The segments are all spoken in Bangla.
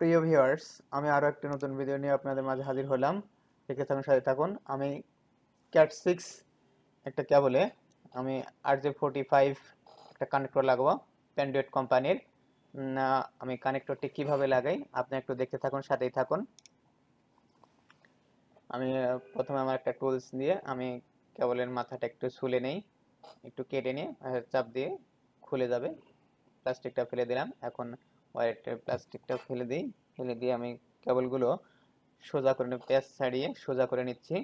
প্রিয় ভিউয়ার্স, আমি আরো একটি নতুন ভিডিও নিয়ে আপনাদের মাঝে হাজির হলাম। দেখে থাকুন, সাথে থাকুন। আমি ক্যাট 6 একটা কেবলে আমি RJ45 একটা কানেক্টর লাগাবো প্যান্ডুয়েট কোম্পানির। না, আমি কানেক্টরটি কিভাবে লাগাই আপনি একটু দেখতে থাকুন, সাথেই থাকুন। আমি প্রথমে আমার একটা টুলস দিয়ে আমি কেবলের মাথাটা একটু ছুলে নেই, একটু কেটে নিয়ে চাপ দিয়ে খুলে যাবে। প্লাস্টিকটা ফেলে দিলাম। এখন ওয়ারের প্লাস্টিকটা ফেলে দিয়ে আমি কেবলগুলো সোজা করে পেঁচ ছাড়িয়ে সোজা করে নিচ্ছি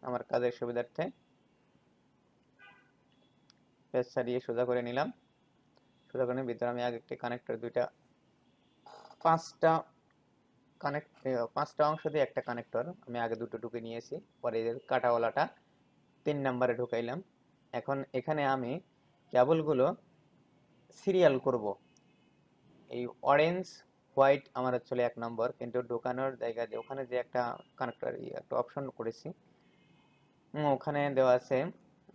আমার কাজের সুবিধার্থে। পেঁচ ছাড়িয়ে সোজা করে নিলাম। সোজা করে ভিতরে আমি আগে একটি কানেক্টর পাঁচটা পাঁচটা অংশ দিয়ে একটা কানেক্টর আমি আগে দুটো ঢুকে নিয়েছি। পরে এর কাটাওয়ালাটা 3 নম্বরে ঢুকাইলাম। এখন এখানে আমি কেবলগুলো সিরিয়াল করব। এই অরেঞ্জ হোয়াইট আমার আসলে 1 নম্বর, কিন্তু ঢোকানোর জায়গা দিয়ে ওখানে যে একটা কানেক্টর একটা অপশন করেছি, ওখানে দেওয়া আছে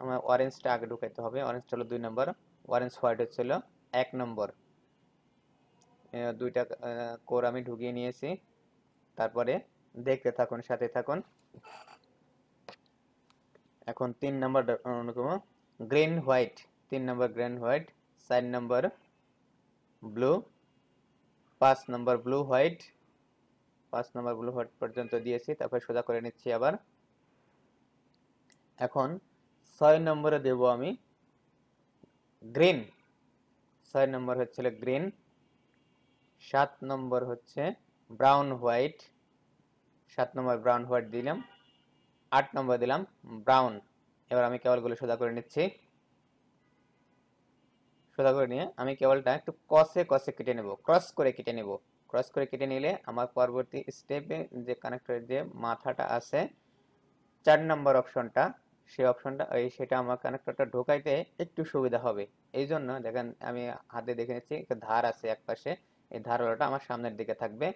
আমার অরেঞ্জটা আগে ঢুকাইতে হবে। অরেঞ্জটা হলো 2 নম্বর, অরেঞ্জ হোয়াইট হচ্ছিল 1 নম্বর। দুইটা কোর আমি ঢুকিয়ে নিয়েছি। তারপরে দেখতে থাকুন, সাথে থাকুন। এখন 3 নম্বর গ্রিন হোয়াইট, 3 নম্বর গ্রিন হোয়াইট, 4 নম্বর ব্লু, 5 নম্বর ব্লু হোয়াইট, 5 নম্বর ব্লু হোয়াইট পর্যন্ত দিয়েছি। তারপর সোজা করে নিচ্ছি আবার। এখন 6 নম্বরে দেব আমি গ্রিন। 6 নম্বর হচ্ছিল গ্রিন, 7 নম্বর হচ্ছে ব্রাউন হোয়াইট, 7 নম্বর ব্রাউন হোয়াইট দিলাম, 8 নম্বর দিলাম ব্রাউন। এবার আমি কেবলগুলো সোজা করে নিচ্ছি। সোজা করে নিয়ে আমি কেবলটা একটু কষে কষে কেটে নেব, ক্রস করে কেটে নেব। ক্রস করে কেটে নিলে আমার পরবর্তী স্টেপে যে কানেক্টরের যে মাথাটা আছে 4 নম্বর অপশনটা, সেই অপশনটা সেটা আমার কানেক্টরটা ঢোকাইতে একটু সুবিধা হবে। এই জন্য দেখেন আমি হাতে দেখে নিচ্ছি একটা ধার আছে এক পাশে। এই ধারওয়ালাটা আমার সামনের দিকে থাকবে।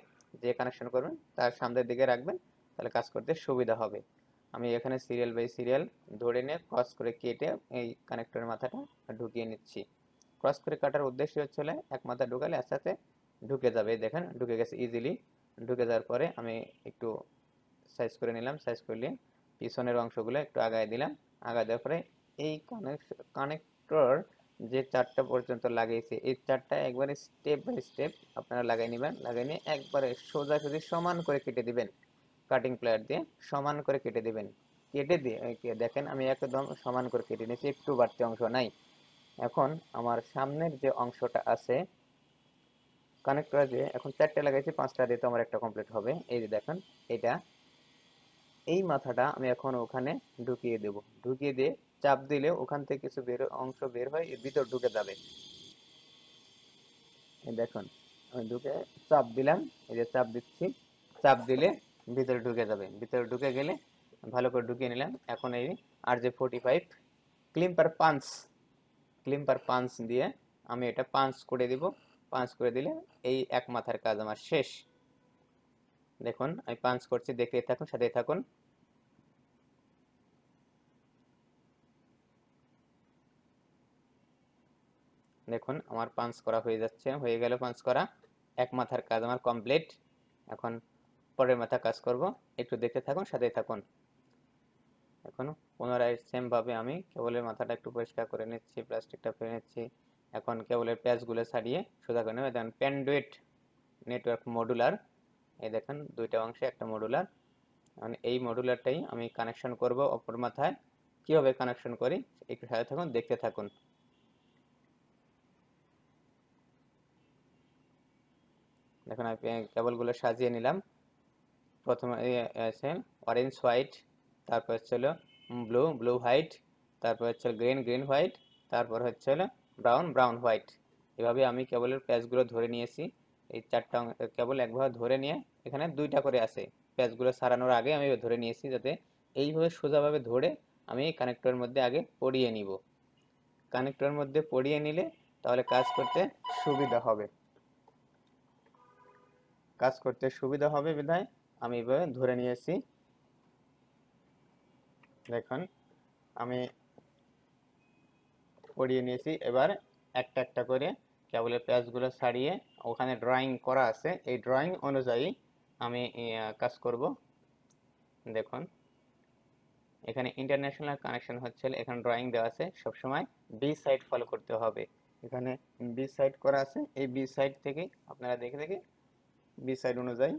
যে কানেকশন করবেন তার সামনের দিকে রাখবেন, তাহলে কাজ করতে সুবিধা হবে। আমি এখানে সিরিয়াল বাই সিরিয়াল ধরে নিয়ে ক্রস করে কেটে এই কানেক্টরের মাথাটা ঢুকিয়ে নিচ্ছি। ক্রস করে কাটার উদ্দেশ্য হচ্ছে এক মাথা ঢুকালে আস্তে আস্তে ঢুকে যাবে। দেখেন ঢুকে গেছে ইজিলি। ঢুকে যাওয়ার পরে আমি একটু সাইজ করে নিলাম। সাইজ করলে পিছনের অংশগুলো একটু আগায় দিলাম। আগায় দেওয়ার পরে এই কানেক্টর যে 4টা পর্যন্ত লাগিয়েছে এই 4টা একবারে স্টেপ বাই স্টেপ আপনারা লাগাই নেবেন। লাগাই নিয়ে একবারে সোজাসুজি সমান করে কেটে দিবেন। কাটিং প্লেয়ার দিয়ে সমান করে কেটে দিবেন। কেটে দিয়ে দেখেন আমি একদম সমান করে কেটে নিয়েছি, একটু বাড়তি অংশ নাই। এখন আমার সামনের যে অংশটা আছে কানেক্টর যে এখন 4টা লাগাইছি, 5টা দিয়ে তো আমার একটা কমপ্লিট হবে। এই যে দেখেন এটা, এই মাথাটা আমি এখন ওখানে ঢুকিয়ে দেব। ঢুকিয়ে দিয়ে চাপ দিলে ওখান থেকে কিছু অংশ বের হয় এর ভিতর ঢুকে যাবে। এই দেখুন আমি চাপ দিলাম। এই যে চাপ দিচ্ছি, চাপ দিলে ভিতরে ঢুকে যাবে। ভিতরে ঢুকে গেলে ভালো করে ঢুকিয়ে নিলাম। এখন এই RJ45 ক্লিম্পার পাঞ্চ দিয়ে আমি এটা পাঞ্চ করে দিব। পাঞ্চ করে দিলে এই এক মাথার কাজ আমার শেষ। দেখুন আমি পাঞ্চ করছি, দেখতে থাকুন, সাথে থাকুন। দেখুন আমার পাঞ্চ করা হয়ে গেল পাঞ্চ করা। এক মাথার কাজ আমার কমপ্লিট। এখন পরের মাথা কাজ করব, একটু দেখতে থাকুন, সাথে থাকুন। এখন পুনরায় সেম ভাবে আমি কেবলের মাথাটা একটু পরিষ্কার করে নিচ্ছি, প্লাস্টিকটা ফেলে নিচ্ছি। এখন কেবলের প্যাচগুলো ছাড়িয়ে সোজা করে নেব। দেখেন প্যান্ডুয়েট নেটওয়ার্ক মডুলার, এই দেখেন দুইটা অংশে একটা মডুলার। মানে এই মডুলারটাই আমি কানেকশন করব অপর মাথায়। কিভাবে কানেকশন করি একটু সাথে থাকুন, দেখতে থাকুন। দেখুন আমি কেবলগুলো সাজিয়ে নিলাম। প্রথমে আছে অরেঞ্জ হোয়াইট, তারপর হচ্ছে ব্লু হোয়াইট, তারপর হচ্ছে গ্রিন হোয়াইট, তারপর হচ্ছে ব্রাউন হোয়াইট। এভাবে আমি কেবলের প্যাচগুলো ধরে নিয়েছি। এই 4টা কেবল একভাবে ধরে নিয়ে এখানে 2টা করে আছে, প্যাচগুলো সারানোর আগে আমি ধরে নিয়েছি, যাতে এইভাবে সোজাভাবে ধরে আমি কানেক্টরের মধ্যে আগে পরিয়ে নিব। কানেক্টরের মধ্যে পরিয়ে নিলে তাহলে কাজ করতে সুবিধা হবে বিধায় আমি এভাবে ধরে নিয়েছি। দেখুন আমি পরিয়ে নিয়েছি। এবার একটা একটা করে কেবলের প্যাচগুলো ছাড়িয়ে ওখানে ড্রয়িং করা আছে, এই ড্রয়িং অনুযায়ী আমি কাজ করব। দেখুন এখানে ইন্টারন্যাশনাল কানেকশন হচ্ছে, এখানে ড্রয়িং দেওয়া আছে, সবসময় বি সাইড ফলো করতে হবে। এখানে বি সাইড করা আছে, এই বি সাইড থেকে আপনারা দেখে দেখে বি সাইড অনুযায়ী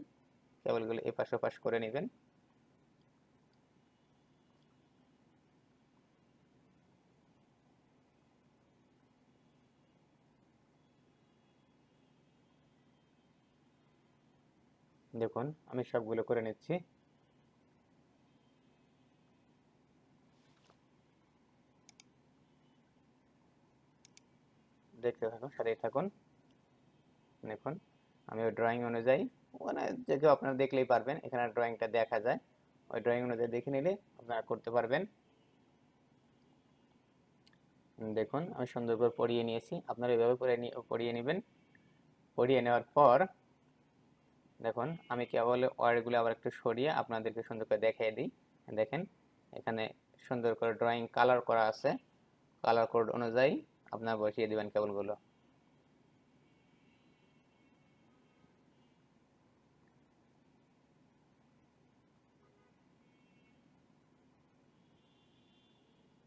কেবলগুলো এপাশ ওপাশ করে নেবেন। দেখুন আমি সবগুলো করে নিচ্ছি। দেখতে থাকুন, সাথেই থাকুন। দেখুন আমি ওই ড্রয়িং অনুযায়ী, মানে যে কেউ আপনারা দেখলেই পারবেন, এখানে ড্রয়িংটা দেখা যায়, ওই ড্রয়িং অনুযায়ী দেখে নিলে আপনারা করতে পারবেন। দেখুন আমি সুন্দর করে পড়িয়ে নিয়েছি, আপনারা এভাবে করে পড়িয়ে নেবেন। পড়িয়ে নেওয়ার পর দেখুন আমি কেবল ওয়ার্ডগুলো আবার একটু সরিয়ে আপনাদেরকে সুন্দর করে দেখিয়ে দিই। দেখেন এখানে সুন্দর করে ড্রয়িং কালার করা আছে, কালার কোড অনুযায়ী আপনারা বসিয়ে দিবেন কেবলগুলো।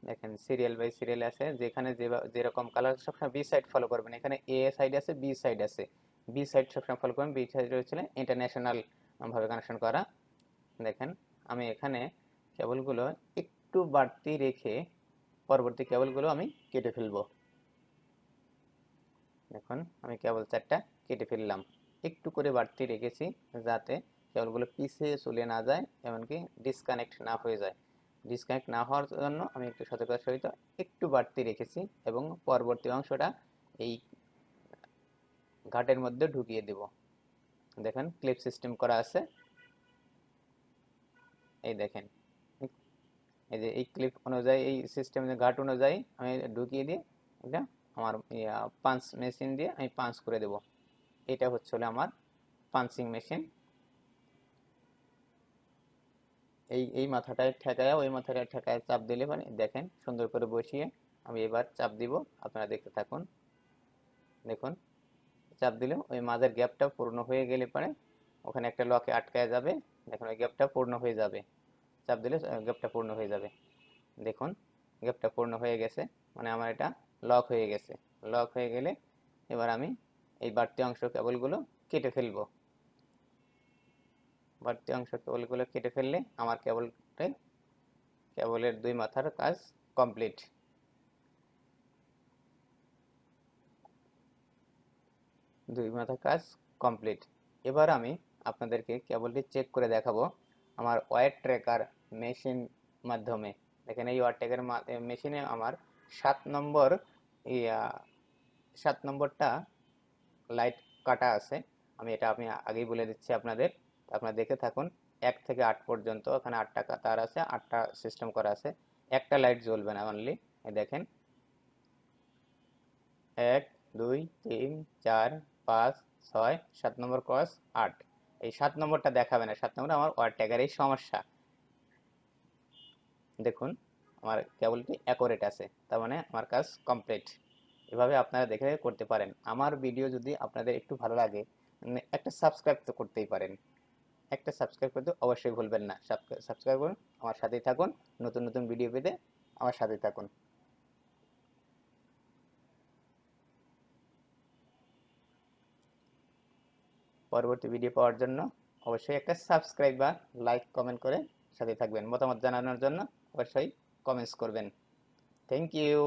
দেখেন সিরিয়াল বাই সিরিয়াল আছে, যেখানে যেরকম কালার সবসময় বি সাইড ফলো করবেন। এখানে এ সাইড আছে, বি সাইড আছে, বি সাইড সবসময় ফলো করবেন। বি সাইড হচ্ছে ইন্টারন্যাশনাল ভাবে কানেকশন করা। দেখেন আমি এখানে কেবলগুলো একটু বাড়তি রেখে পরবর্তী কেবলগুলো আমি কেটে ফেলবো। দেখুন আমি কেবল 4টা কেটে ফেললাম, একটু করে বাড়তি রেখেছি যাতে কেবলগুলো পিছিয়ে চলে না যায়, এমনকি ডিসকানেক্ট না হয়ে যায়। ডিসকানেক্ট না হওয়ার জন্য আমি একটু সতর্কতার সহিত একটু বাড়তি রেখেছি এবং পরবর্তী অংশটা এই ঘাটের মধ্যে ঢুকিয়ে দেব। দেখেন ক্লিপ সিস্টেম করা আছে, এই দেখেন এই যে এই ক্লিপ অনুযায়ী, এই সিস্টেমের ঘাট অনুযায়ী আমি ঢুকিয়ে দিয়ে এটা আমার পাঞ্চ মেশিন দিয়ে আমি পাঞ্চ করে দেব। এটা হচ্ছে আমার পাঞ্চিং মেশিন। এই মাথাটায় ঠেকায় ওই মাথাটায় ঠেকায় চাপ দিলে মানে দেখেন সুন্দর করে বসিয়ে আমি এবার চাপ দিব, আপনারা দেখতে থাকুন। দেখুন চাপ দিলে ওই মাঝের গ্যাপটা পূর্ণ হয়ে গেলে পরে ওখানে একটা লকে আটকায় যাবে। দেখুন ওই গ্যাপটা পূর্ণ হয়ে যাবে, চাপ দিলে গ্যাপটা পূর্ণ হয়ে যাবে। দেখুন গ্যাপটা পূর্ণ হয়ে গেছে, মানে আমার এটা লক হয়ে গেছে। লক হয়ে গেলে এবার আমি এই বাড়তি অংশ কেবলগুলো কেটে ফেলবো। বাড়তি অংশ কেবলগুলো কেটে ফেললে আমার কেবলের দুই মাথার কাজ কমপ্লিট। দুই মাথার কাজ কমপ্লিট। এবার আমি আপনাদেরকে কেবলটি চেক করে দেখাবো আমার ওয়্যার ট্র্যাকার মেশিন মাধ্যমে। দেখেন এই ওয়্যার ট্র্যাকার মেশিনে আমার 7 নম্বর 7 নম্বরটা লাইট কাটা আছে। আমি আগেই বলে দিচ্ছি আপনাদের, আপনারা দেখে থাকুন। 1 থেকে 8 পর্যন্ত ওখানে 8টা তার আছে, 8টা সিস্টেম করা আছে, একটা লাইট জ্বলবে না অনলি। দেখেন 1 2 3 4 5 6 7 নম্বর ক্রস 8। এই 7 নম্বরটা দেখাবে না, 7 নম্বর আমার ওয়্যার ট্যাগারের সমস্যা। দেখুন আমার কেবলটি অ্যাকুরেট আছে, তার মানে আমার কাজ কমপ্লিট। এভাবে আপনারা দেখে করতে পারেন। আমার ভিডিও যদি আপনাদের একটু ভালো লাগে, একটা সাবস্ক্রাইব তো করতেই পারেন, একটা সাবস্ক্রাইব করতে অবশ্যই ভুলবেন না। সাবস্ক্রাইব করুন, আমার সাথেই থাকুন, নতুন নতুন ভিডিও পেতে আমার সাথেই থাকুন। পরবর্তী ভিডিও পাওয়ার জন্য অবশ্যই একটা সাবস্ক্রাইব বা লাইক কমেন্ট করে সাথে থাকবেন। মতামত জানানোর জন্য অবশ্যই কমেন্টস করবেন। Thank you.